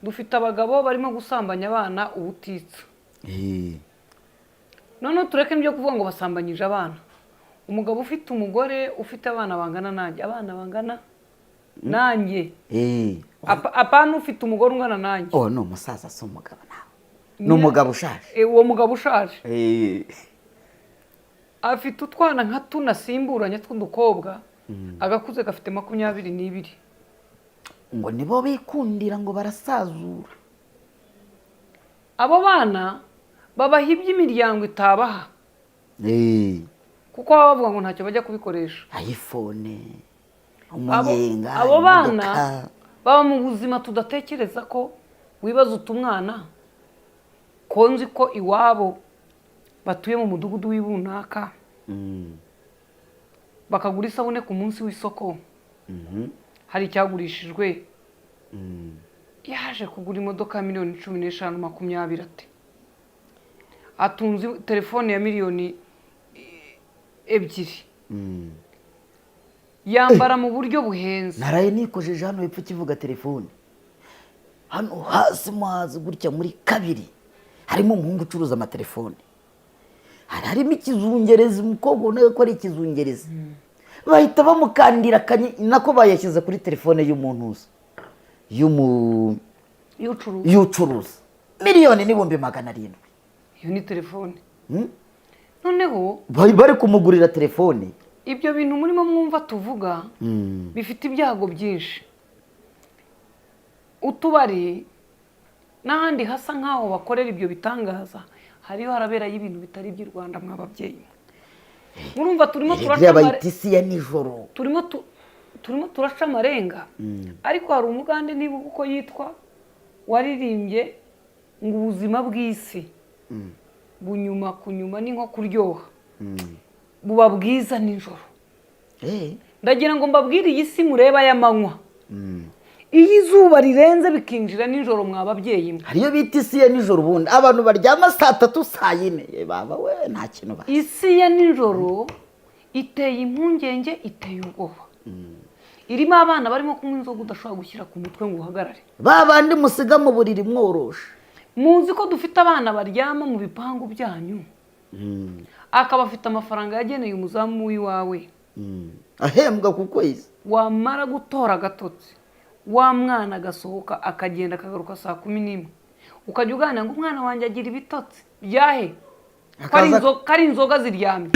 dufite abagabo barimo gusambanya abana ubutitsa. None tureke n'ibyo kuvuga ngo basambanyije abana. Umugabo ufite umugore ufite abana bangana nanjye, abana bangana nanjye. Apana ufite umugore ungana nanjye. Oh no, musaza so umugabo nawe. No mugabo ushaje. Uwo mugabo ushaje. Afite utwana nka tunasimburanye tw'udukobwa. Agakuze gafite 22. Ngo nibo bikundira ngo barasazura. Abo bana babahibye imiryango itabaha. Kuko bavuga ngo ntacyo bajya kubikoresha. iPhone, umunyenga, abo bana baba mu buzima tudatekereza ko wibaza utumwana konzi ko iwabo batuye mu mudugudu w'ibunaka. Bakagura isabune ku munsi w'isoko. Hari cyagurishijwe. Yaje kugura imodoka ya miliyoni 15-20 ati. Atunze telefone ya miliyoni 2. Yambara mu buryo buhenze. Naraye nikojeje hano hepfo kivuga telefone. Hano hasi mazi gutya muri kabiri. Harimo umuhungu ucuruza amatelefone. Harimo ikizungereza umukobwa unaye ko ari ikizungereza. Bahita bamukandira nako bayashyize kuri telefone y'umuntu uza. Yucuruza. Miliyoni n'ibihumbi 700. Iyo ni telefone. Noneho bari kumugurira telefone. Ibyo bintu murimo mwumva tuvuga bifite ibyago byinshi. Utubari n'ahandi hasa nkaho bakorera ibyo bitangaza hariho harabera y'ibintu bitari by'u Rwanda mwababyeyi. Murumva turimo turaca amarenga. Ariko hari umugande niba uko yitwa waririmbye ngo ubuzima bw'isi bunyuma kunyuma ni nko kuryoha. Buba bwiza nijoro. Ndagira ngo mbabwire iyi si mureba y'amanywa. Iyi zuba rirenze bikinjira nijoro mwababyeyi. Hariyo bita isi ya nijoro ubundi abantu baryama saa 3 saa 4 baba we nta kintu ba. Isi ya nijoro iteye impungenge iteye ubwoba. Irimo abana barimo kunywa inzoga udashobora gushyira ku mutwe ngo uhagarare. Babandi musiga mu buriri mworoshe. Muzi ko dufite abana baryama mu bipangu byanyu. Akaba afite amafaranga yageneye umuzamu w'iwawe. Ahembwa ku kwezi. Wamara gutora gatotsi. Wa mwana gasohoka akagenda akagaruka saa 11. Ukajya uganira ngo umwana wanjye agira ibitotsi. Byahe? Kari inzoga ziryamye.